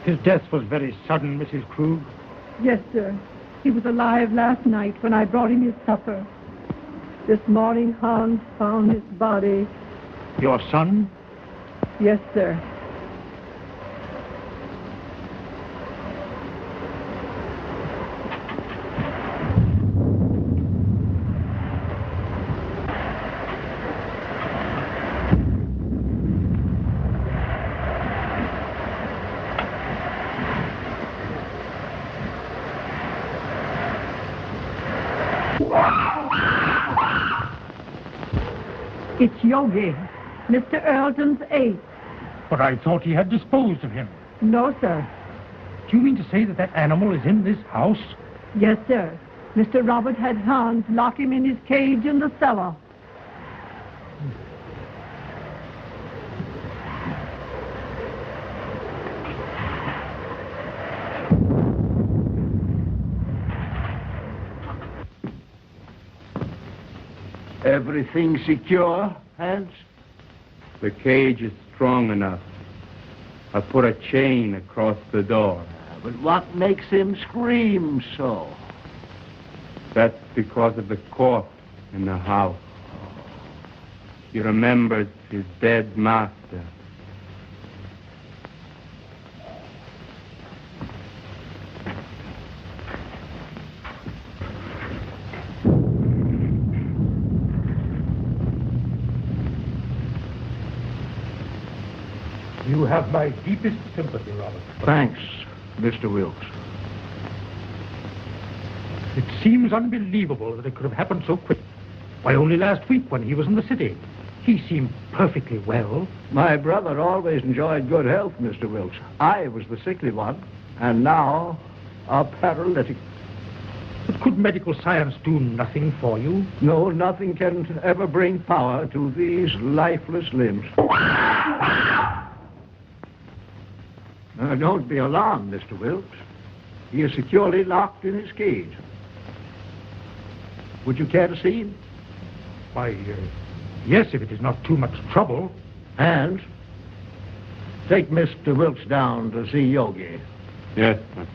His death was very sudden, Mrs. Krug. Yes, sir. He was alive last night when I brought him his supper. This morning, Hans found his body. Your son? Yes, sir. It's Yogi, Mr. Earlton's aide. But I thought he had disposed of him. No, sir. Do you mean to say that that animal is in this house? Yes, sir. Mr. Robert had Hans lock him in his cage in the cellar. Everything secure, Hans? The cage is strong enough. I put a chain across the door. But what makes him scream so? That's because of the corpse in the house. He remembers his dead master. You have my deepest sympathy, Robert. Thanks, Mr. Wilkes. It seems unbelievable that it could have happened so quick. Why, only last week when he was in the city. He seemed perfectly well. My brother always enjoyed good health, Mr. Wilkes. I was the sickly one, and now a paralytic. But could medical science do nothing for you? No, nothing can ever bring power to these lifeless limbs. Don't be alarmed, Mr. Wilkes. He is securely locked in his cage. Would you care to see him? Why, yes, if it is not too much trouble. And take Mr. Wilkes down to see Yogi. Yes, sir.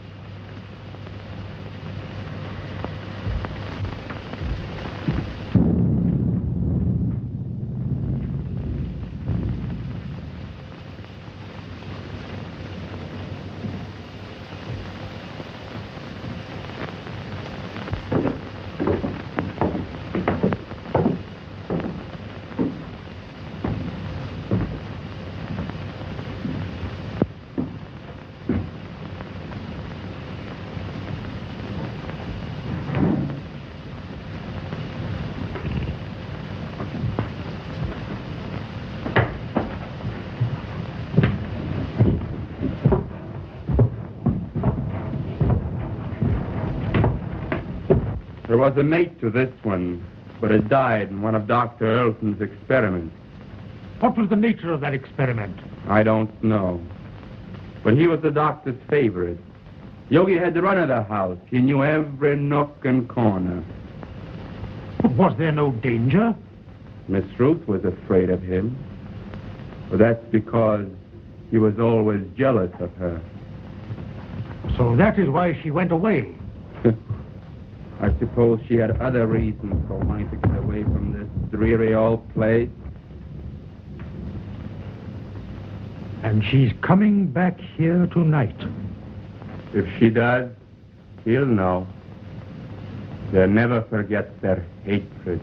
There was a mate to this one, but it died in one of Dr. Earlton's experiments. What was the nature of that experiment? I don't know. But he was the doctor's favorite. Yogi had the run of the house. He knew every nook and corner. But was there no danger? Miss Ruth was afraid of him. But that's because he was always jealous of her. So that is why she went away. I suppose she had other reasons for wanting to get away from this dreary old place. And she's coming back here tonight. If she does, he'll know. They'll never forget their hatred.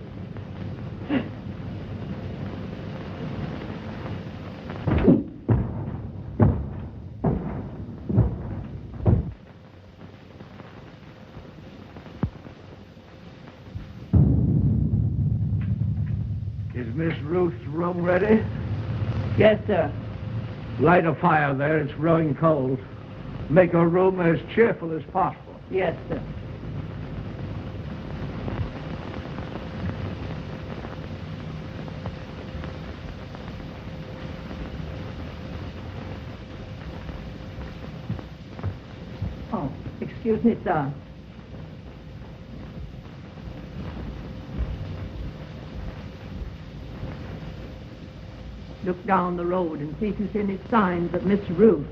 Is Miss Ruth's room ready? Yes, sir. Light a fire there. It's growing cold. Make her room as cheerful as possible. Yes, sir. Oh, excuse me, sir. Look down the road and see if you see any signs of Miss Ruth.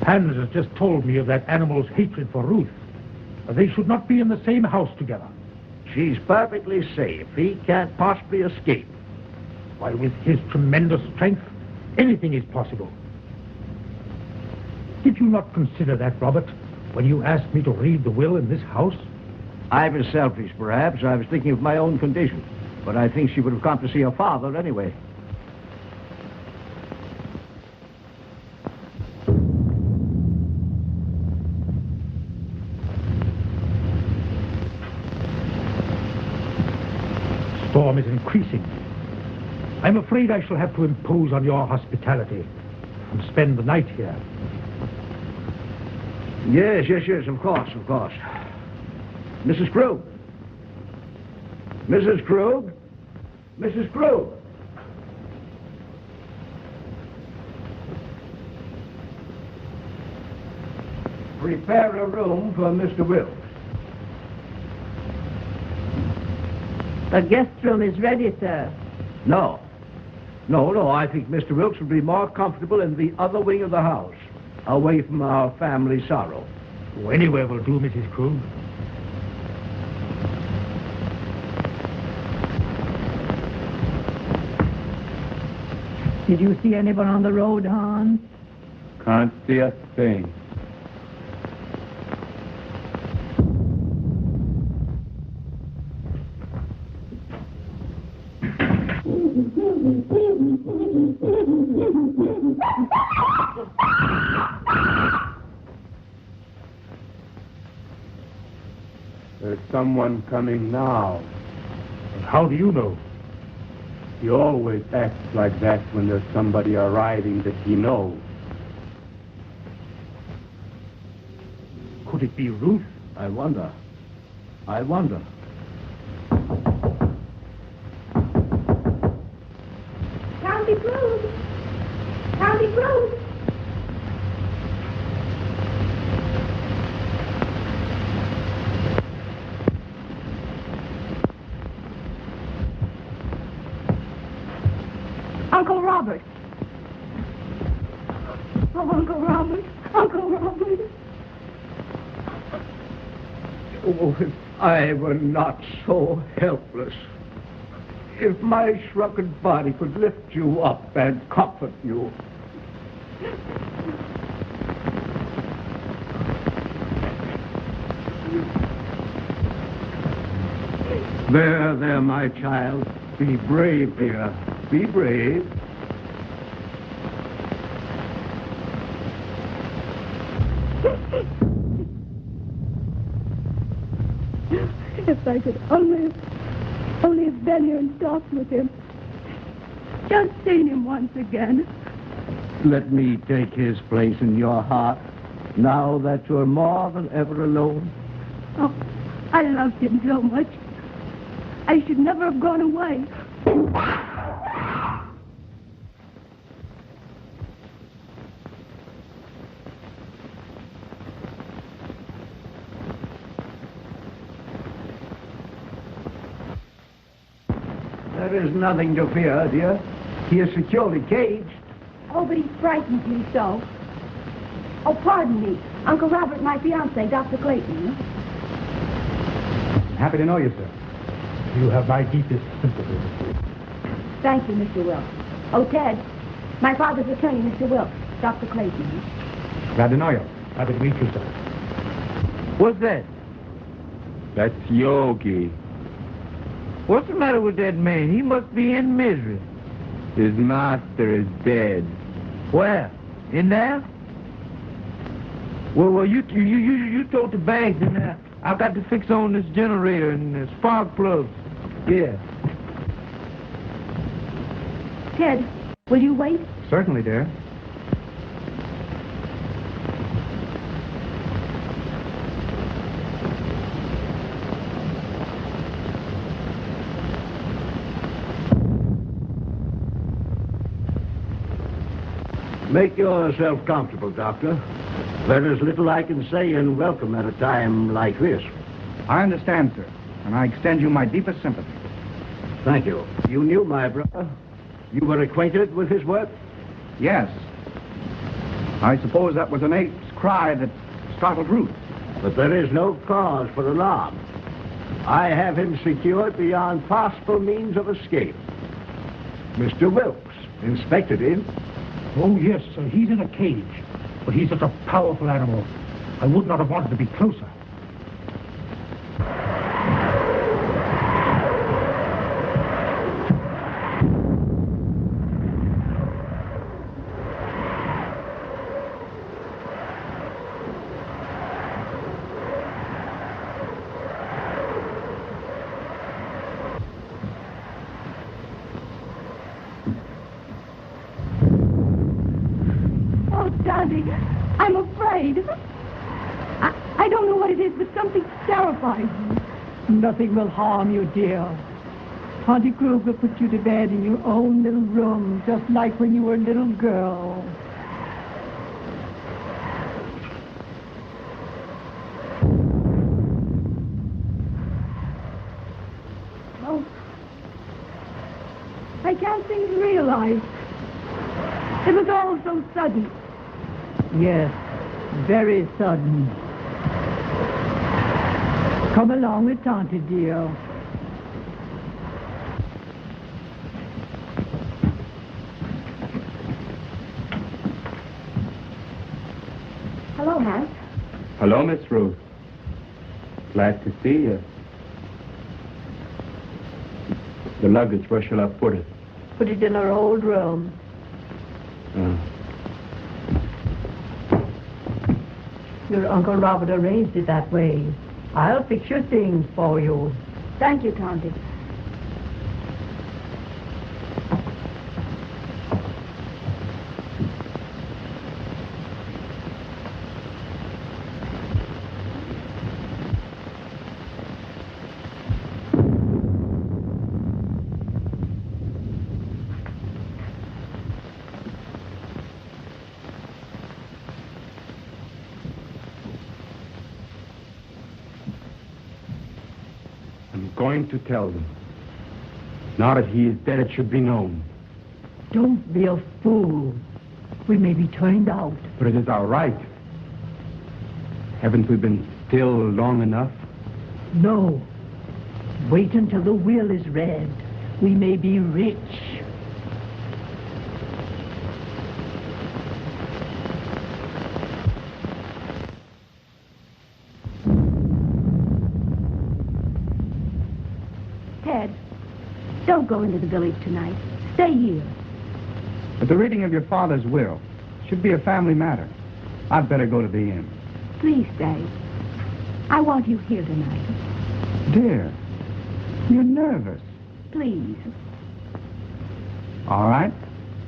Hans has just told me of that animal's hatred for Ruth. They should not be in the same house together. She's perfectly safe. He can't possibly escape. Why, with his tremendous strength, anything is possible. Did you not consider that, Robert, when you asked me to read the will in this house? I was selfish, perhaps. I was thinking of my own condition. But I think she would have come to see her father anyway. Storm is increasing. I'm afraid I shall have to impose on your hospitality and spend the night here. Yes, of course. Mrs. Krug. Mrs. Krug? Mrs. Krug? Prepare a room for Mr. Wilkes. The guest room is ready, sir. No. I think Mr. Wilkes would be more comfortable in the other wing of the house, away from our family sorrow. Oh, anywhere will do, Mrs. Krug. Did you see anyone on the road, Hans? Can't see a thing. There's someone coming now. How do you know? He always acts like that when there's somebody arriving that he knows. Could it be Ruth? I wonder. County Road! County Road! Uncle Robert! Oh, Uncle Robert! Uncle Robert! Oh, if I were not so helpless. If my shrunken body could lift you up and comfort you. There, my child. Be brave, dear. Be brave. If I could only have been here and talked with him. Just seen him once again. Let me take his place in your heart, now that you're more than ever alone. Oh, I loved him so much. I should never have gone away. There is nothing to fear, dear. He is securely caged. Oh, but he frightens me so. Oh, pardon me. Uncle Robert, my fiancé, Dr. Clayton. Happy to know you, sir. You have my deepest sympathy. Thank you, Mr. Wilkes. Oh, Ted, my father's attorney, Mr. Wilkes, Dr. Clayton. Glad to know you. Happy to meet you, sir. What's that? That's Yogi. What's the matter with that man? He must be in misery. His master is dead. Where? In there? Well, you told the banks in there. I've got to fix on this generator and the spark plugs. Yeah. Ted, will you wait? Certainly, dear. Make yourself comfortable, Doctor. There is little I can say in welcome at a time like this. I understand, sir, and I extend you my deepest sympathy. Thank you. You knew my brother? You were acquainted with his work? Yes. I suppose that was an ape's cry that startled Ruth. But there is no cause for alarm. I have him secured beyond possible means of escape. Mr. Wilkes, inspected him. Oh, yes, sir. He's in a cage. But he's such a powerful animal. I would not have wanted to be closer. I'm afraid. I don't know what it is, but something terrifies me. Nothing will harm you, dear. Auntie Kruger put you to bed in your own little room, just like when you were a little girl. Oh, I can't seem to realize. It was all so sudden. Yes, very sudden. Come along with Tante, dear. Hello, Hans. Hello, Miss Ruth. Glad to see you. The luggage, where shall I put it? Put it in our old room. Your Uncle Robert arranged it that way. I'll fix your things for you. Thank you, Tante. Going to tell them. Now that he is dead, it should be known. Don't be a fool. We may be turned out. But it is our right. Haven't we been still long enough? No. Wait until the will is read. We may be rich. Don't go into the village tonight. Stay here. But the reading of your father's will should be a family matter. I'd better go to the inn. Please stay. I want you here tonight. Dear, you're nervous. Please. All right,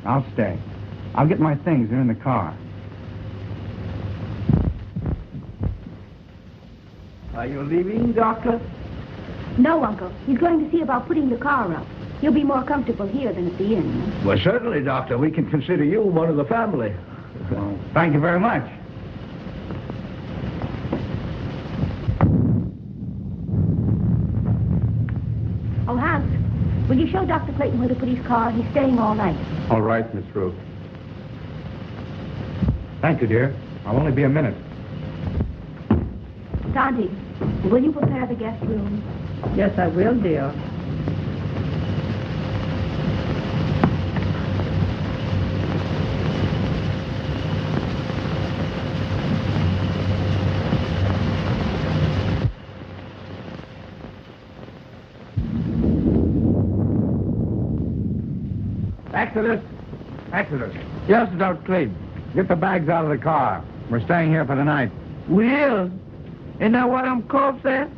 I'll stay. I'll get my things. They're in the car. Are you leaving, Doctor? No, Uncle. He's going to see about putting the car up. You'll be more comfortable here than at the inn. Well, certainly, Doctor. We can consider you one of the family. Well, thank you very much. Oh, Hans, will you show Dr. Clayton where to put his car? He's staying all night. All right, Miss Ruth. Thank you, dear. I'll only be a minute. Tante, will you prepare the guest room? Yes, I will, dear. Exodus. Yes, Dr. Clayton. Get the bags out of the car. We're staying here for the night. Will? Isn't that what I'm called said?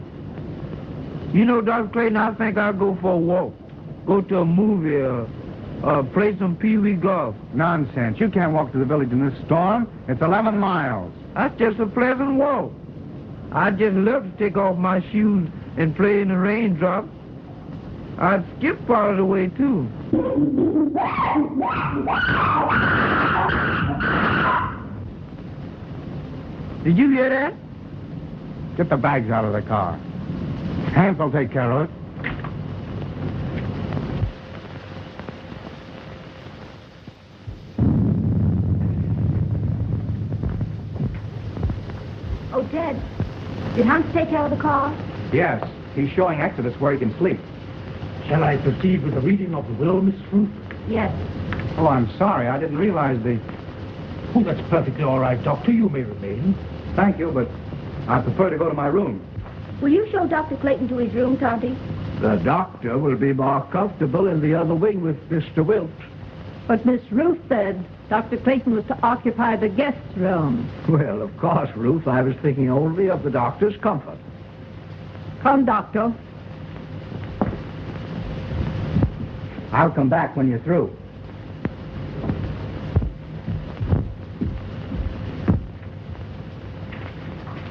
You know, Dr. Clayton, I think I'll go for a walk. Go to a movie or play some pee-wee golf. Nonsense. You can't walk to the village in this storm. It's 11 miles. That's just a pleasant walk. I'd just love to take off my shoes and play in the raindrop. I'd skip part of the way, too. Did you hear that? Get the bags out of the car. Hans will take care of it. Ted, did Hans take care of the car? Yes, he's showing Exodus where he can sleep. Shall I proceed with the reading of the will, Miss Ruth? Yes. Oh, I'm sorry. I didn't realize the... Oh, that's perfectly all right, Doctor. You may remain. Thank you, but I prefer to go to my room. Will you show Dr. Clayton to his room, Tonty? The doctor will be more comfortable in the other wing with Mr. Wilt. But Miss Ruth said Dr. Clayton was to occupy the guest room. Well, of course, Ruth, I was thinking only of the doctor's comfort. Come, Doctor. I'll come back when you're through.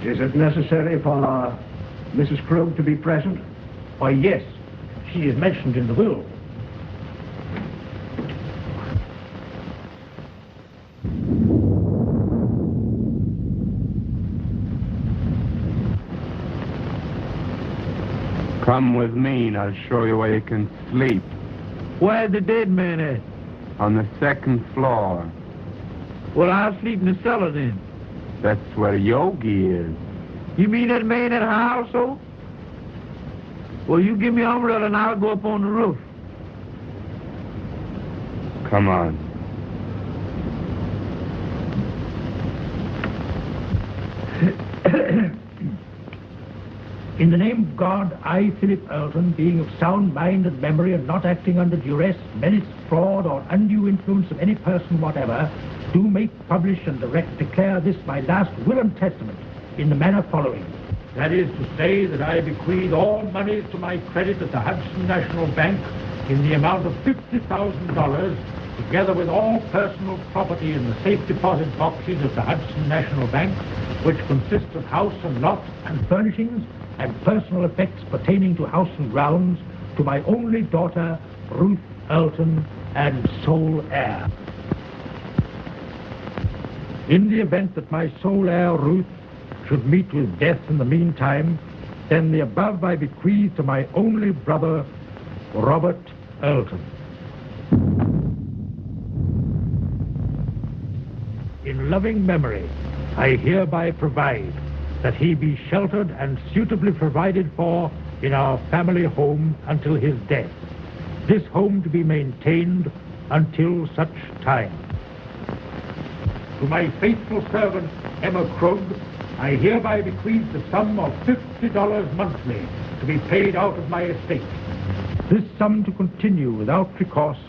Is it necessary for Mrs. Krug to be present? Why, yes. She is mentioned in the will. Come with me and I'll show you where you can sleep. Where's the dead man at? On the second floor. Well, I'll sleep in the cellar then. That's where Yogi is. You mean that man at her household? Well, you give me an umbrella and I'll go up on the roof. Come on. In the name of God, I, Philip Earlton, being of sound mind and memory and not acting under duress, menace, fraud, or undue influence of any person whatever, do make, publish, and direct declare this my last will and testament in the manner following. That is to say that I bequeath all monies to my credit at the Hudson National Bank in the amount of $50,000, together with all personal property in the safe deposit boxes of the Hudson National Bank, which consist of house and lot and furnishings and personal effects pertaining to house and grounds, to my only daughter, Ruth Earlton, and sole heir. In the event that my sole heir, Ruth, should meet with death in the meantime, then the above I bequeath to my only brother, Robert Earlton. In loving memory, I hereby provide that he be sheltered and suitably provided for in our family home until his death. This home to be maintained until such time. To my faithful servant, Emma Krug, I hereby bequeath the sum of $50 monthly to be paid out of my estate. This sum to continue without recourse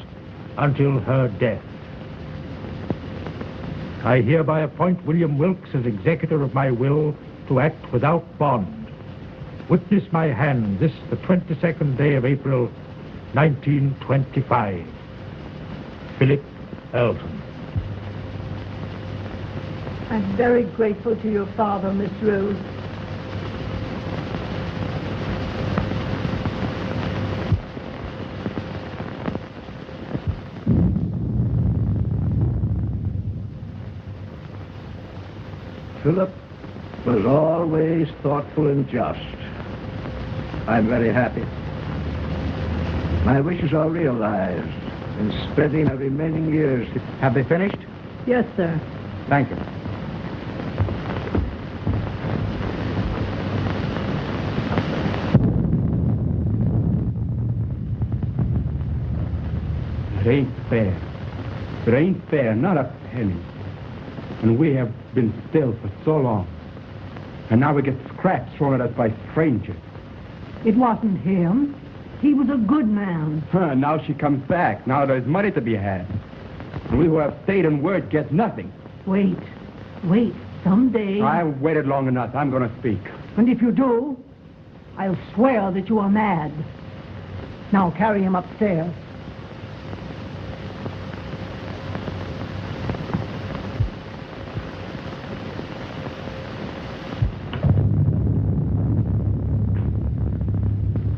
until her death. I hereby appoint William Wilkes as executor of my will to act without bond. Witness my hand this the 22nd day of April, 1925. Philip Earlton. I'm very grateful to your father, Miss Rose. Philip was always thoughtful and just. I'm very happy. My wishes are realized in spending my remaining years. Have they finished? Yes, sir. Thank you. It ain't fair. It ain't fair, not a penny. And we have been still for so long. And now we get scraps thrown at us by strangers. It wasn't him. He was a good man. Now she comes back. Now there's money to be had. And we who have stayed in word get nothing. Wait. Someday... I've waited long enough. I'm going to speak. And if you do, I'll swear that you are mad. Now carry him upstairs.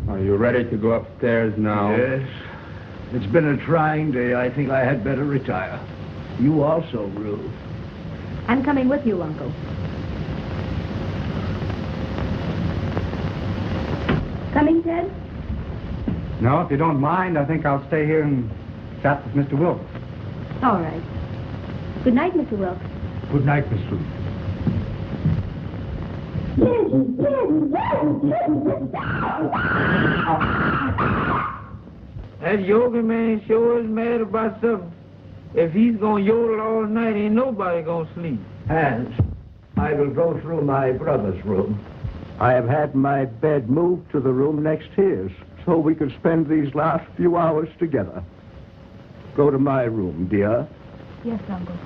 Are you ready to go upstairs now? Yes. It's been a trying day. I think I had better retire. You also, Ruth. I'm coming with you, Uncle. Coming, Ted? No, if you don't mind, I think I'll stay here and chat with Mr. Wilkes. All right. Good night, Mr. Wilkes. Good night, Miss Ruth. That yoga man sure is mad about something. If he's gonna yodel all night, ain't nobody gonna sleep. Hans, I will go through my brother's room. I have had my bed moved to the room next his, so we could spend these last few hours together. Go to my room, dear. Yes, Uncle.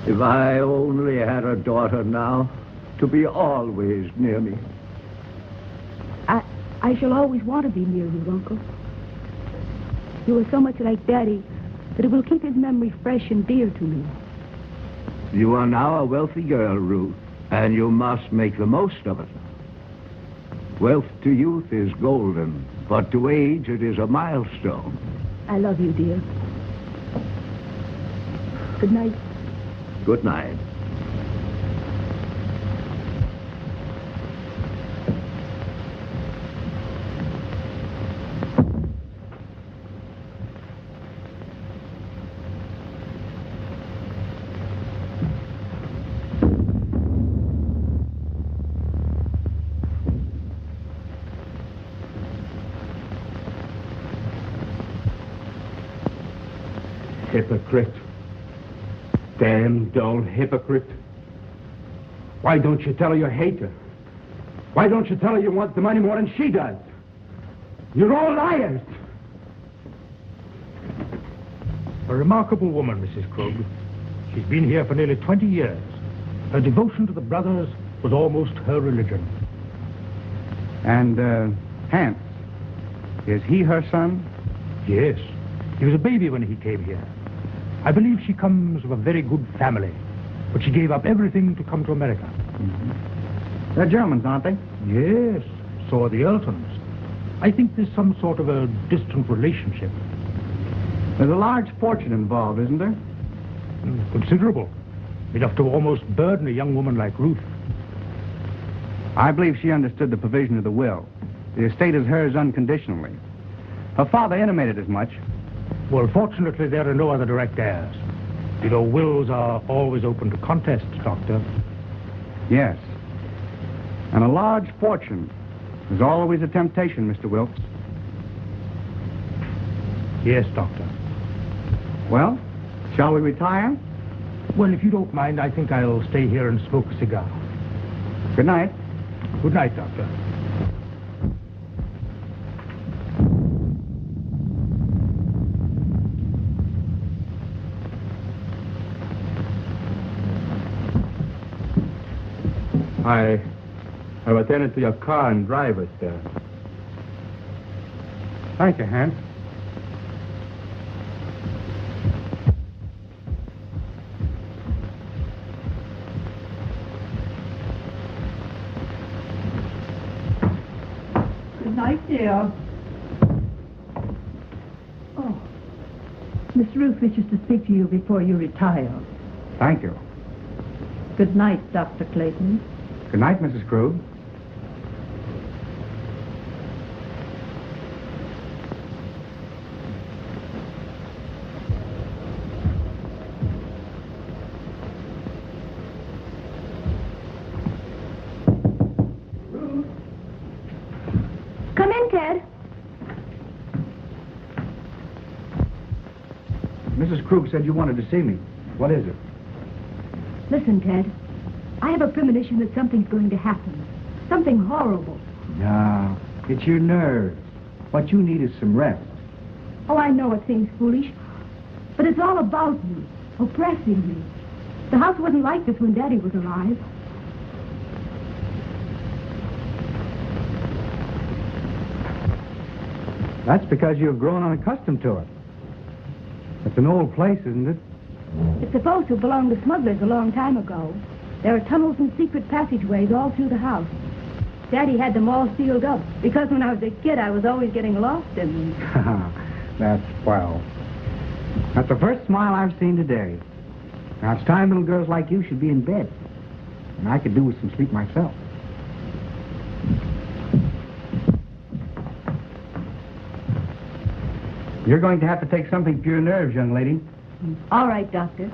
If I only had a daughter now, to be always near me. I shall always want to be near you, Uncle. You are so much like Daddy that it will keep his memory fresh and dear to me. You are now a wealthy girl, Ruth, and you must make the most of it. Wealth to youth is golden, but to age it is a milestone. I love you, dear. Good night. Good night. Hypocrite. Damn dull hypocrite. Why don't you tell her you hate her? Why don't you tell her you want the money more than she does? You're all liars. A remarkable woman, Mrs. Krug. She's been here for nearly 20 years. Her devotion to the brothers was almost her religion. And, Hans, is he her son? Yes. He was a baby when he came here. I believe she comes of a very good family, but she gave up everything to come to America. Mm-hmm. They're Germans, aren't they? Yes, so are the Eltons. I think there's some sort of a distant relationship. There's a large fortune involved, isn't there? Considerable. Enough to almost burden a young woman like Ruth. I believe she understood the provision of the will. The estate is hers unconditionally. Her father intimated as much. Well, fortunately, there are no other direct heirs. You know, wills are always open to contests, Doctor. Yes. And a large fortune is always a temptation, Mr. Wilkes. Yes, Doctor. Well, shall we retire? Well, if you don't mind, I think I'll stay here and smoke a cigar. Good night. Good night, Doctor. I have attended to your car and driver, sir. Thank you, Hans. Good night, dear. Oh, Miss Ruth wishes to speak to you before you retire. Thank you. Good night, Dr. Clayton. Good night, Mrs. Krug. Come in, Ted. Mrs. Krug said you wanted to see me. What is it? Listen, Ted. I have a premonition that something's going to happen. Something horrible. No, it's your nerves. What you need is some rest. Oh, I know it seems foolish, but it's all about me, oppressing me. The house wasn't like this when Daddy was alive. That's because you've grown unaccustomed to it. It's an old place, isn't it? It's supposed to belong to smugglers a long time ago. There are tunnels and secret passageways all through the house. Daddy had them all sealed up because when I was a kid, I was always getting lost in them. That's swell. That's the first smile I've seen today. Now, it's time little girls like you should be in bed. And I could do with some sleep myself. You're going to have to take something for your nerves, young lady. All right, Doctor.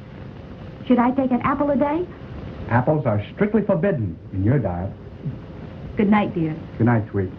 Should I take an apple a day? Apples are strictly forbidden in your diet. Good night, dear. Good night, sweet.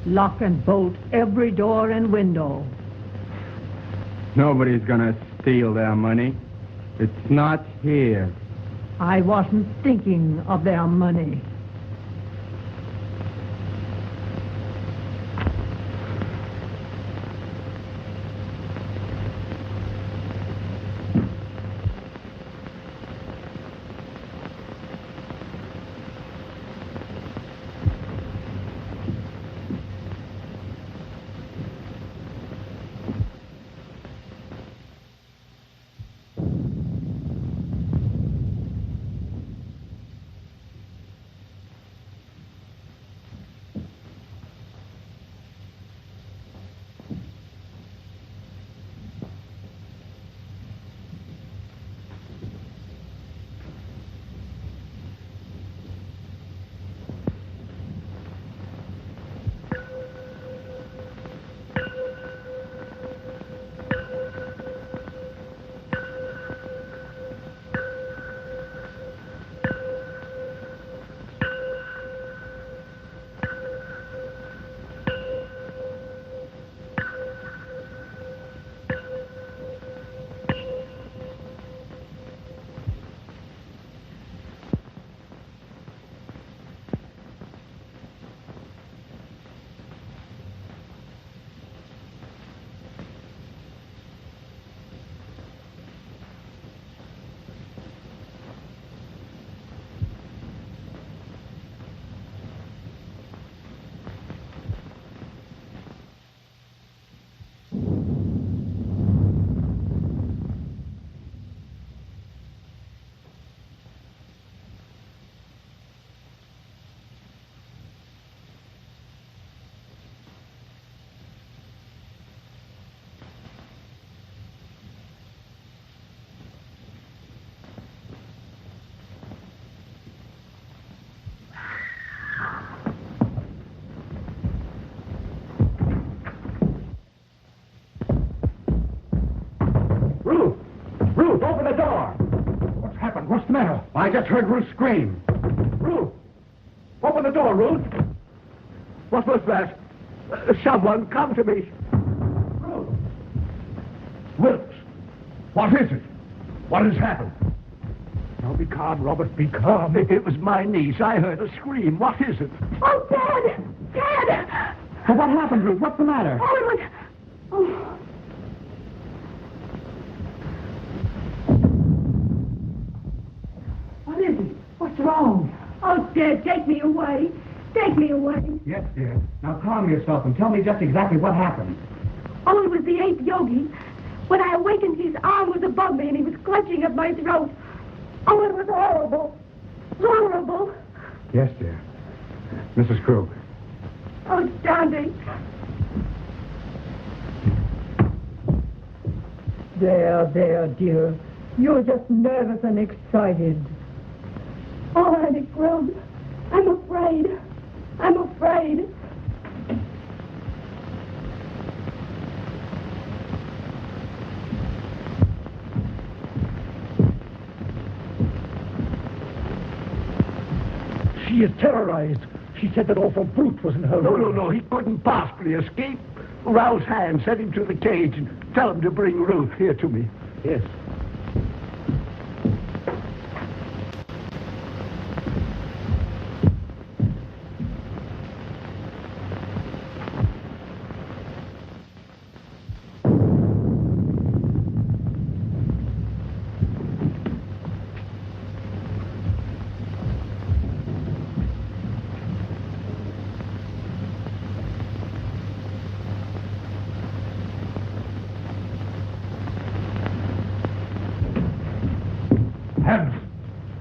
Lock and bolt every door and window. Nobody's gonna steal their money. It's not here. I wasn't thinking of their money. Ruth, open the door! What's happened? What's the matter? I just heard Ruth scream. Ruth! Open the door, Ruth! What was that? Someone come to me. Ruth! Ruth! What is it? What has happened? Now be calm, Robert, be calm. It was my niece. I heard a scream. What is it? Oh, Dad! Dad! Well, what happened, Ruth? What's the matter? Oh, it was... Oh. What is it? What's wrong? Oh, Dad, take me away. Take me away. Yes, dear. Now calm yourself and tell me just exactly what happened. Oh, it was the 8th yogi. When I awakened, his arm was above me and he was clutching at my throat. Oh, it was horrible. Horrible. Yes, dear. Mrs. Krug. Oh, Daddy. There, dear. You're just nervous and excited. Oh, Auntie Krug, I'm afraid. I'm afraid. She is terrorized. She said that awful brute was in her room. No. He couldn't possibly escape. Rouse Hand, send him to the cage and tell him to bring Ruth here to me. Yes.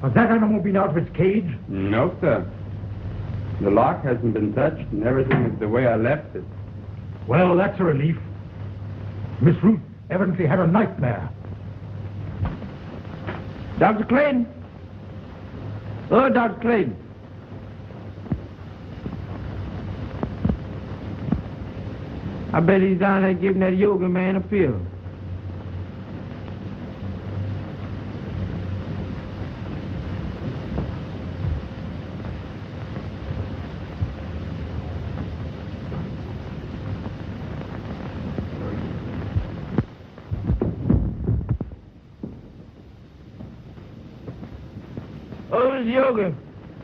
Has that animal been out of its cage? No, sir. The lock hasn't been touched, and everything is the way I left it. Well, that's a relief. Miss Ruth evidently had a nightmare. Dr. Clayton? Oh, Dr. Clayton. I bet he's down there giving that yoga man a pill.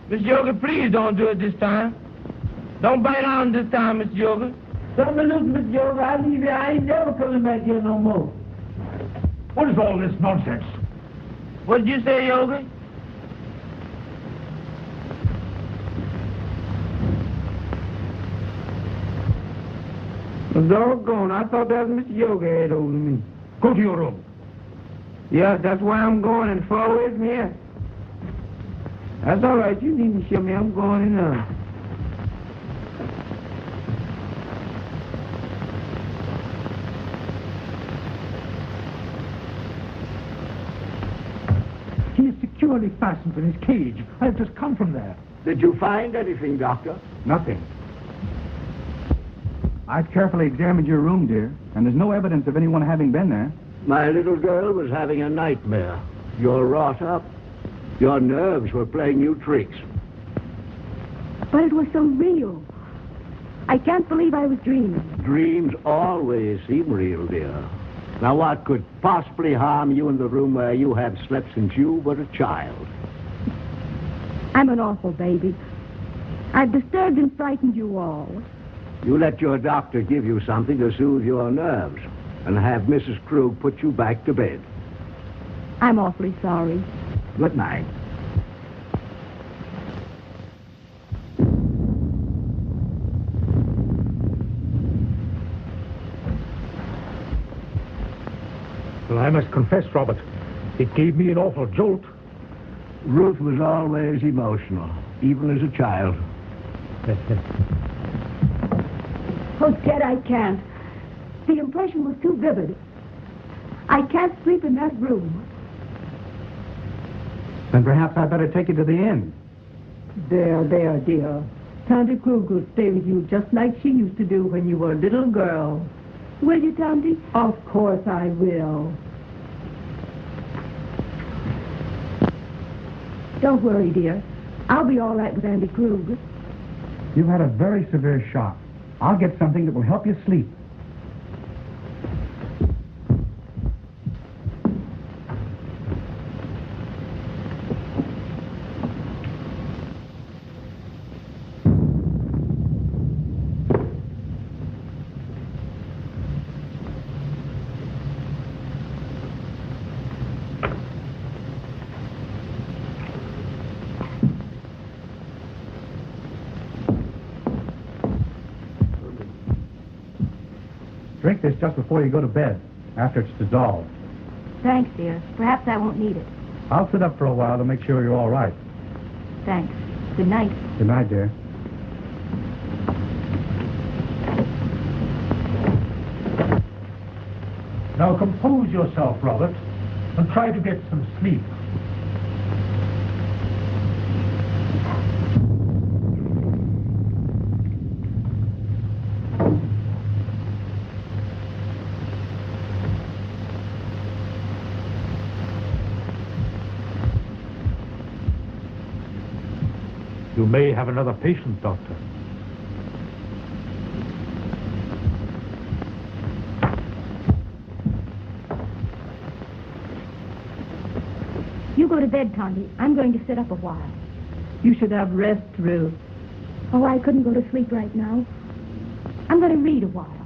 Miss Yoga, please don't do it this time. Don't bite on this time, Miss Yoga. Tell me, look, Miss Yoga, I leave you. I ain't never coming back here no more. What is all this nonsense? What did you say, Yoga? Doggone, I thought that was Mr. Yoga had over me. Go to your room. Yeah, that's where I'm going, and far away from here. That's all right. You needn't show me. I'm going in now. He is securely fastened in his cage. I have just come from there. Did you find anything, Doctor? Nothing. I've carefully examined your room, dear, and there's no evidence of anyone having been there. My little girl was having a nightmare. You're wrought up. Your nerves were playing you tricks. But it was so real. I can't believe I was dreaming. Dreams always seem real, dear. Now, what could possibly harm you in the room where you have slept since you were a child? I'm an awful baby. I've disturbed and frightened you all. You let your doctor give you something to soothe your nerves and have Mrs. Krug put you back to bed. I'm awfully sorry. Good night. Well, I must confess, Robert, it gave me an awful jolt. Ruth was always emotional, even as a child. Oh, Ted, I can't. The impression was too vivid. I can't sleep in that room. Then perhaps I'd better take you to the inn. There, dear. Tante Krug will stay with you just like she used to do when you were a little girl. Will you, Tante? Of course I will. Don't worry, dear. I'll be all right with Auntie Krug. You've had a very severe shock. I'll get something that will help you sleep. Drink this just before you go to bed, after it's dissolved. Thanks, dear. Perhaps I won't need it. I'll sit up for a while to make sure you're all right. Thanks. Good night. Good night, dear. Now compose yourself, Robert. and try to get some sleep. You may have another patient, Doctor. You go to bed, Tondy. I'm going to sit up a while. You should have rest, Ruth. Oh, I couldn't go to sleep right now. I'm going to read a while.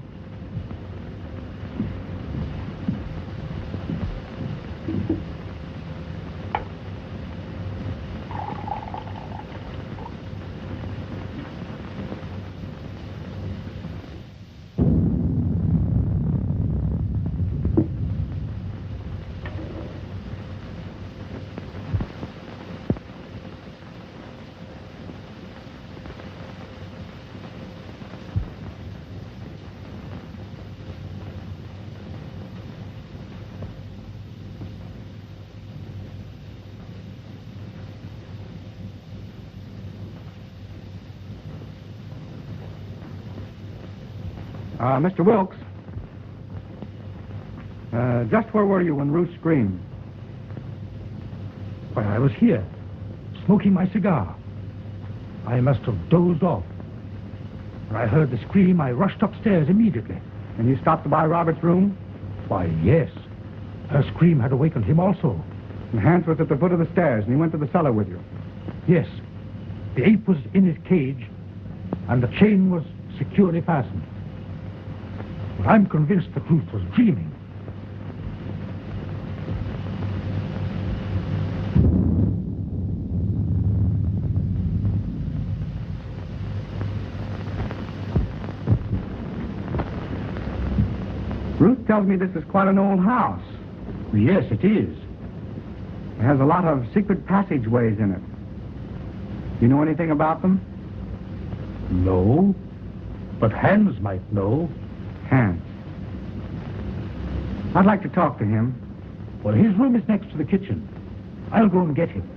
Mr. Wilkes, just where were you when Ruth screamed? Why, I was here, smoking my cigar. I must have dozed off. When I heard the scream, I rushed upstairs immediately. And you stopped by Robert's room? Why, yes. Her scream had awakened him also. And Hans was at the foot of the stairs, and he went to the cellar with you? Yes. The ape was in his cage, and the chain was securely fastened. But I'm convinced that Ruth was dreaming. Ruth tells me this is quite an old house. Yes, it is. It has a lot of secret passageways in it. You know anything about them? No, but Hans might know. Hans. I'd like to talk to him. Well, his room is next to the kitchen. I'll go and get him.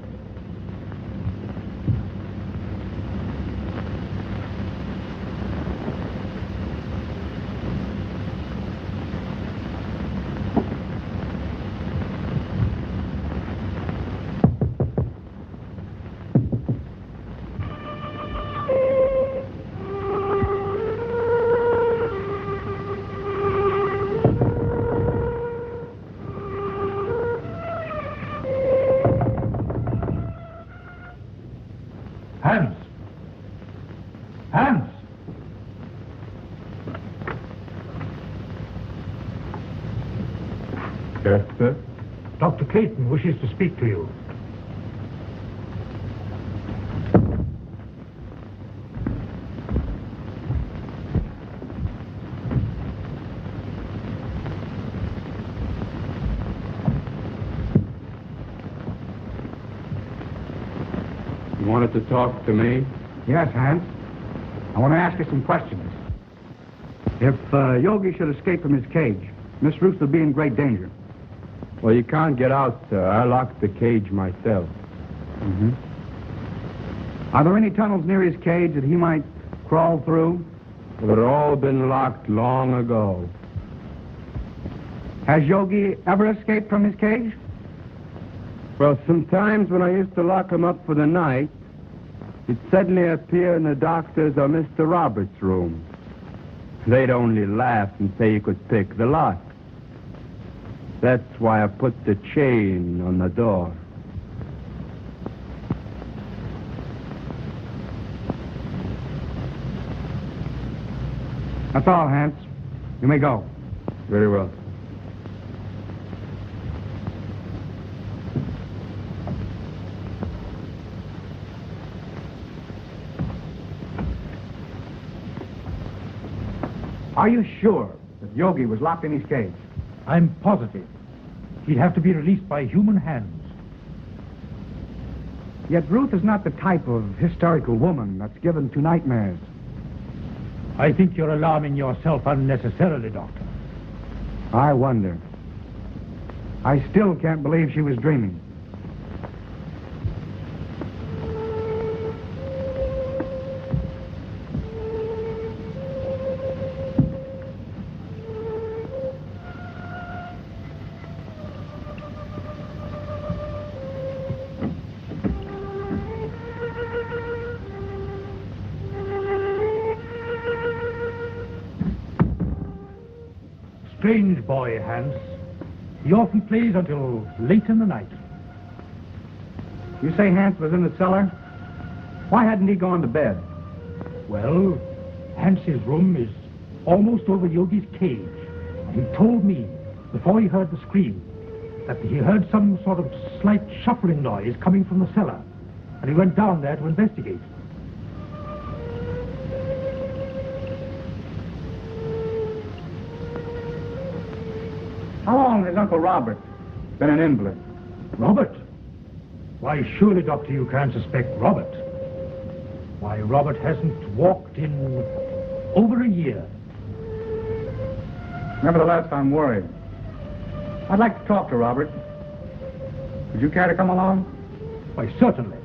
Yes, sir? Dr. Clayton wishes to speak to you. You wanted to talk to me? Yes, Hans. I want to ask you some questions. If Yogi should escape from his cage, Miss Ruth would be in great danger. Well, you can't get out, sir. I locked the cage myself. Mm-hmm. Are there any tunnels near his cage that he might crawl through? Well, they've all been locked long ago. Has Yogi ever escaped from his cage? Well, sometimes when I used to lock him up for the night, he'd suddenly appear in the doctor's or Mr. Roberts' room. They'd only laugh and say he could pick the lock. That's why I put the chain on the door. That's all, Hans. You may go. Very well. Are you sure that Yogi was locked in his cage? I'm positive. He'd have to be released by human hands. Yet Ruth is not the type of hysterical woman that's given to nightmares. I think you're alarming yourself unnecessarily, Doctor. I wonder. I still can't believe she was dreaming. Strange boy, Hans. He often plays until late in the night. You say Hans was in the cellar? Why hadn't he gone to bed? Well, Hans's room is almost over Yogi's cage. He told me, before he heard the scream, that he heard some sort of slight shuffling noise coming from the cellar, and he went down there to investigate. How long has Uncle Robert been an invalid? Robert? Why, surely, Doctor, you can't suspect Robert. Why, Robert hasn't walked in over a year. Nevertheless, I'm worried. I'd like to talk to Robert. Would you care to come along? Why, certainly.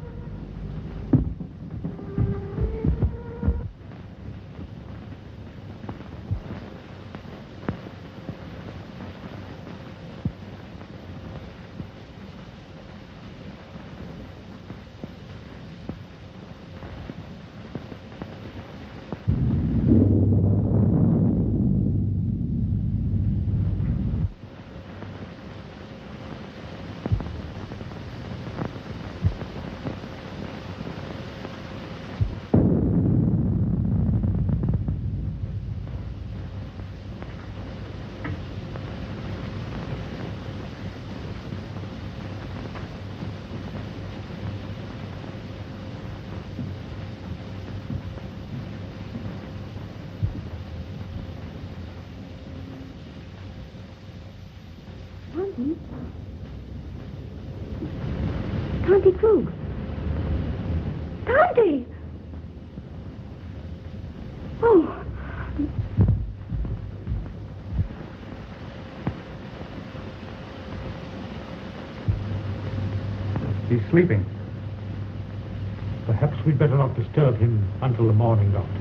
Tanti Krug. Tanti! Oh. He's sleeping. Perhaps we'd better not disturb him until the morning, Doctor.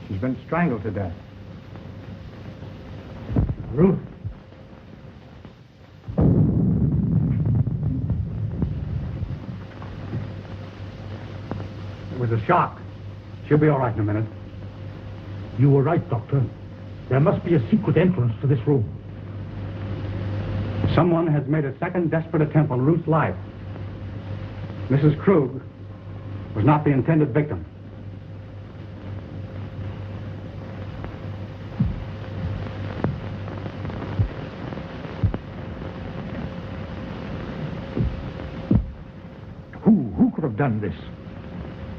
She's been strangled to death. Ruth. It was a shock. She'll be all right in a minute. You were right, Doctor. There must be a secret entrance to this room. Someone has made a second desperate attempt on Ruth's life. Mrs. Krug was not the intended victim. Who could have done this?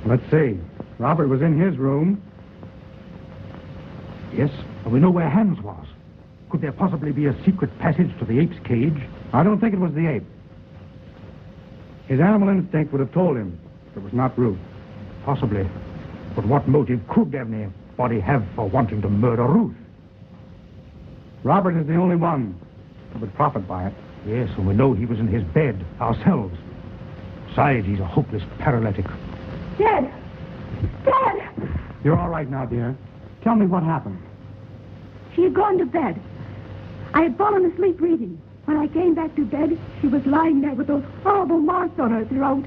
Let's see. Robert was in his room. Yes, and we know where Hans was. Could there possibly be a secret passage to the ape's cage? I don't think it was the ape. His animal instinct would have told him it was not Ruth. Possibly. But what motive could anybody have for wanting to murder Ruth? Robert is the only one who would profit by it. Yes, and we know he was in his bed ourselves. Besides, he's a hopeless paralytic. Dad! Dad! You're all right now, dear. Tell me what happened. She had gone to bed. I had fallen asleep reading. When I came back to bed, she was lying there with those horrible marks on her throat.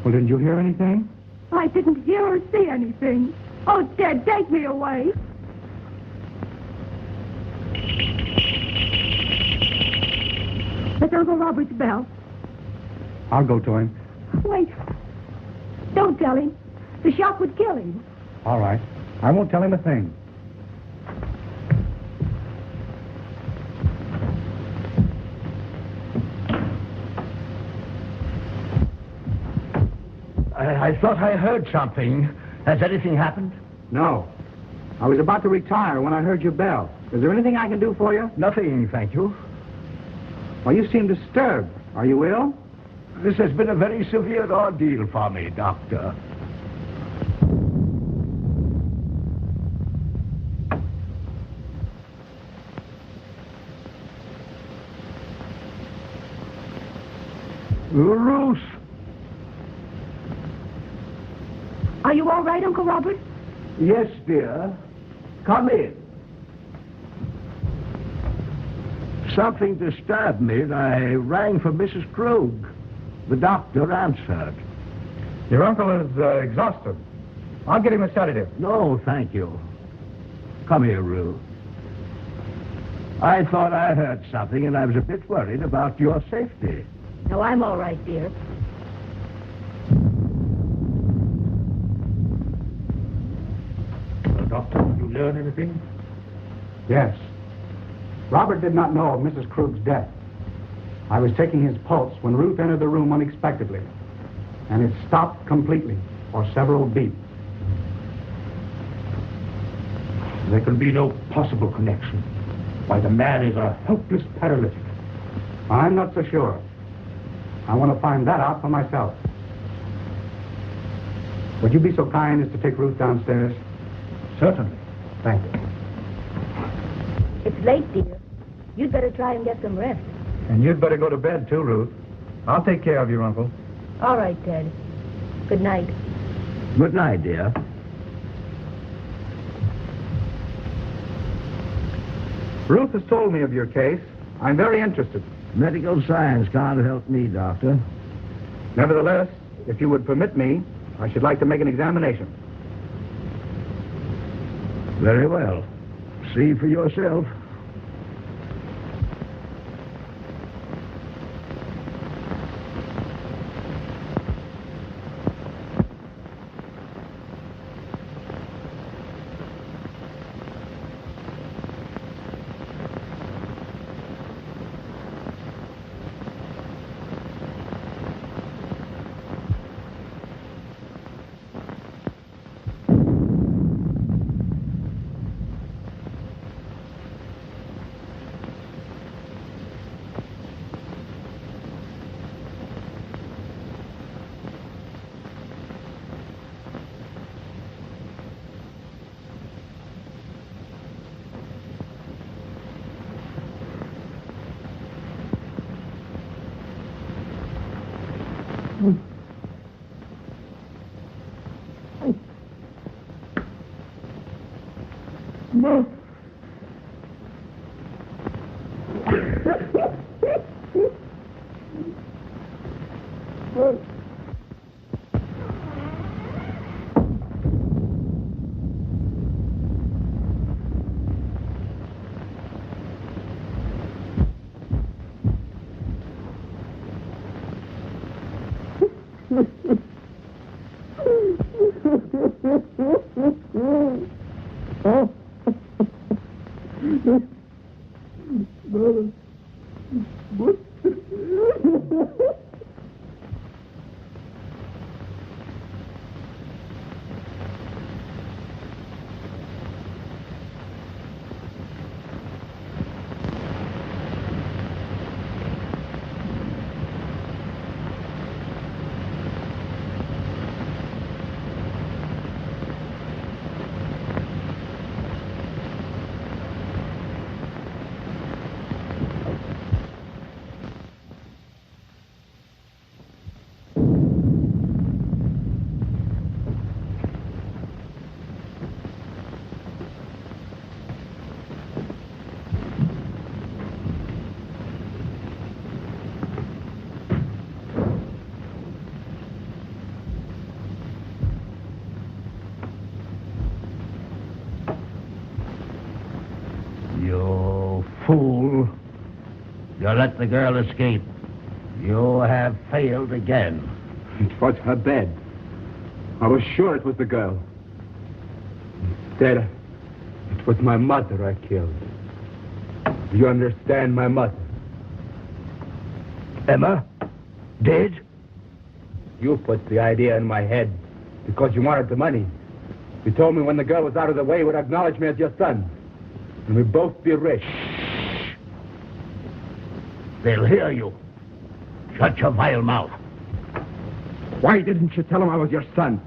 Well, didn't you hear anything? I didn't hear or see anything. Oh, Dad, take me away. That's Uncle Robert's bell. I'll go to him. Wait. Don't tell him. The shock would kill him. All right. I won't tell him a thing. I thought I heard something. Has anything happened? No. I was about to retire when I heard your bell. Is there anything I can do for you? Nothing, thank you. Well, you seem disturbed. Are you ill? This has been a very severe ordeal for me, Doctor. Ruth! Are you all right, Uncle Robert? Yes, dear. Come in. Something disturbed me, and I rang for Mrs. Krug. The doctor answered. Your uncle is exhausted. I'll get him a sedative. No, thank you. Come here, Ruth. I thought I heard something, and I was a bit worried about your safety. No, I'm all right, dear. Well, Doctor, did you learn anything? Yes. Robert did not know of Mrs. Krug's death. I was taking his pulse when Ruth entered the room unexpectedly, and it stopped completely for several beats. There can be no possible connection. Why, the man is a helpless paralytic. I'm not so sure. I want to find that out for myself. Would you be so kind as to take Ruth downstairs? Certainly. Thank you. It's late, dear. You'd better try and get some rest. And you'd better go to bed, too, Ruth. I'll take care of your uncle. All right, Ted. Good night. Good night, dear. Ruth has told me of your case. I'm very interested. Medical science can't help me, Doctor. Nevertheless, if you would permit me, I should like to make an examination. Very well. See for yourself. You fool. You let the girl escape. You have failed again. It was her bed. I was sure it was the girl. Instead, it was my mother I killed. Do you understand, my mother? Emma? Dead? You put the idea in my head because you wanted the money. You told me when the girl was out of the way, you would acknowledge me as your son. And we'd both be rich. They'll hear you. Shut your vile mouth. Why didn't you tell him I was your son?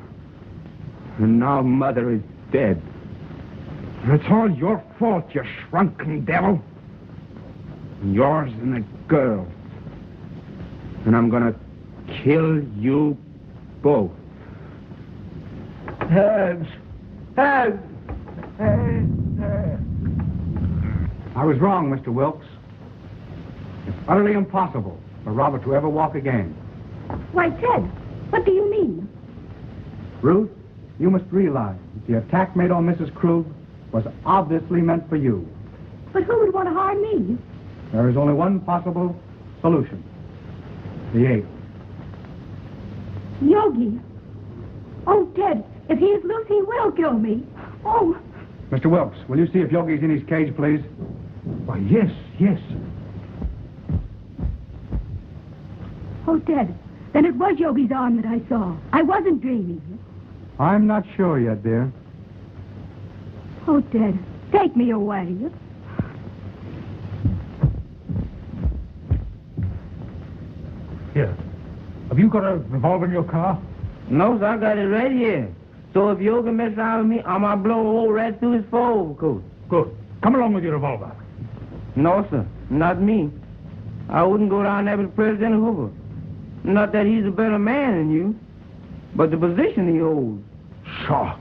And now Mother is dead. And it's all your fault, you shrunken devil. Yours and the girl. And I'm gonna kill you both. Hands! Hands! I was wrong, Mr. Wilkes. It's utterly impossible for Robert to ever walk again. Why, Ted, what do you mean? Ruth, you must realize that the attack made on Mrs. Krug was obviously meant for you. But who would want to harm me? There is only one possible solution. The ape. Yogi. Oh, Ted, if he is loose, he will kill me. Oh. Mr. Wilkes, will you see if Yogi's in his cage, please? Why, yes, yes. Oh, Ted, then it was Yogi's arm that I saw. I wasn't dreaming. I'm not sure yet, dear. Oh, Ted, take me away. Here. Have you got a revolver in your car? No, sir, I got it right here. So if Yogi messes around with me, I'm gonna blow a hole right through his overcoat. Good. Come along with your revolver. No, sir, not me. I wouldn't go down there with President Hoover. Not that he's a better man than you, but the position he holds. Sure.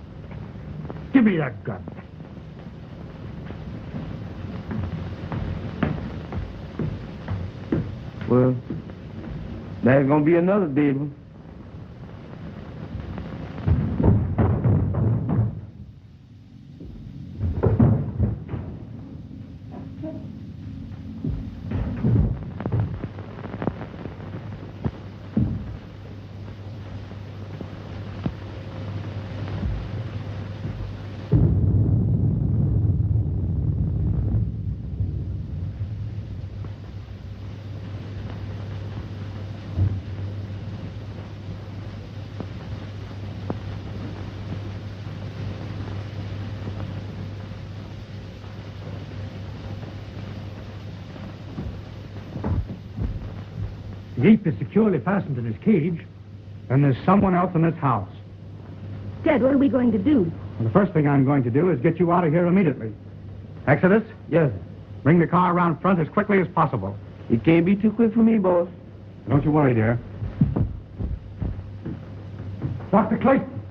Give me that gun. Well, there's gonna be another big one. The ape is securely fastened in his cage. Then there's someone else in this house. Ted, what are we going to do? Well, the first thing I'm going to do is get you out of here immediately. Exodus? Yes. Bring the car around front as quickly as possible. It can't be too quick for me, boss. Don't you worry, dear. Dr. Clayton!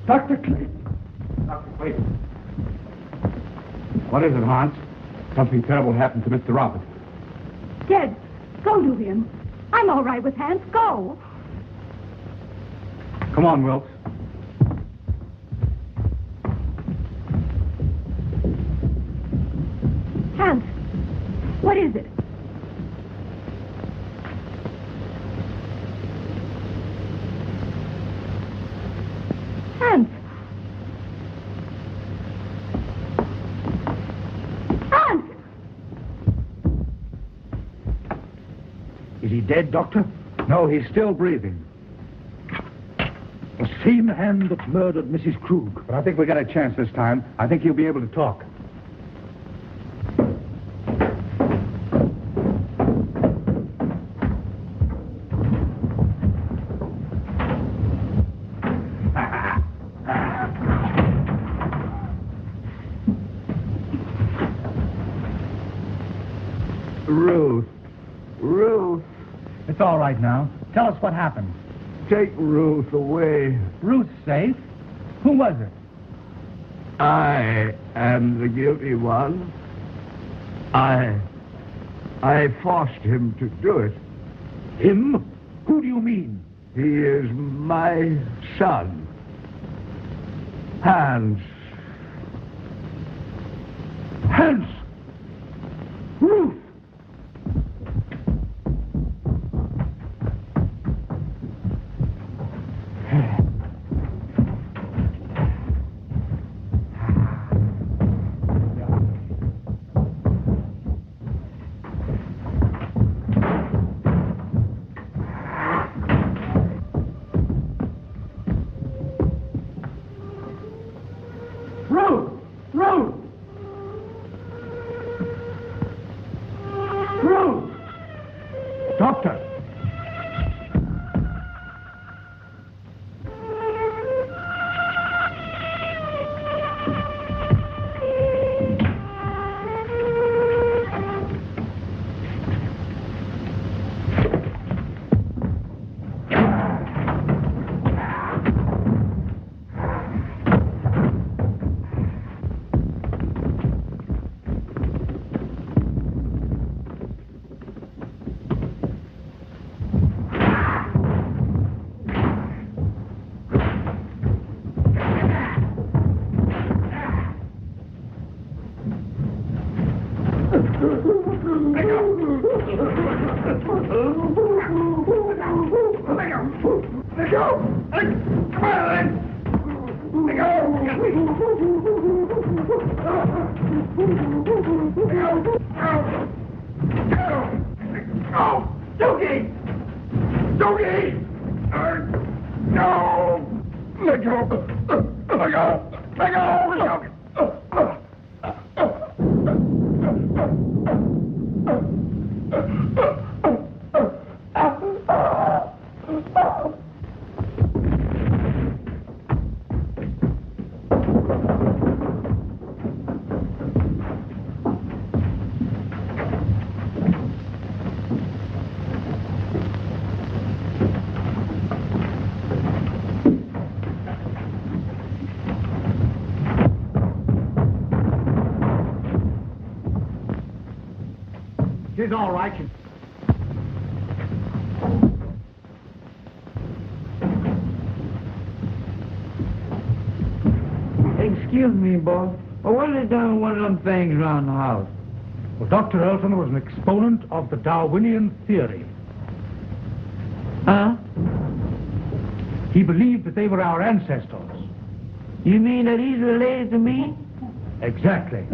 Dr. Clayton! Dr. Clayton. What is it, Hans? Something terrible happened to Mr. Robert. Ted, go to him. I'm all right with Hans. Go. Come on, Wilkes. Hans, what is it? Hans. Hans! Is he dead, Doctor? No, he's still breathing. The same hand that murdered Mrs. Krug. But I think we got a chance this time. I think he'll be able to talk. Ruth, It's all right now. Tell us what happened. take Ruth away. Ruth's safe? Who was it? I am the guilty one. I forced him to do it. Him? Who do you mean? He is my son. Hans. Hans! Ruth! Doctor! She's all right. Excuse me, boss. But what are they doing with one of them things around the house? Well, Dr. Elton was an exponent of the Darwinian theory. Huh? He believed that they were our ancestors. You mean that he's related to me? Exactly.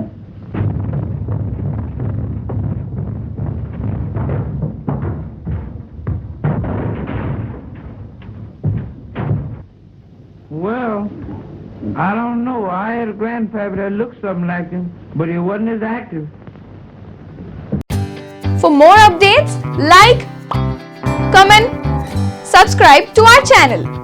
Well, I don't know. I had a grandpappy that looked something like him, but he wasn't as active. For more updates, like, comment, subscribe to our channel.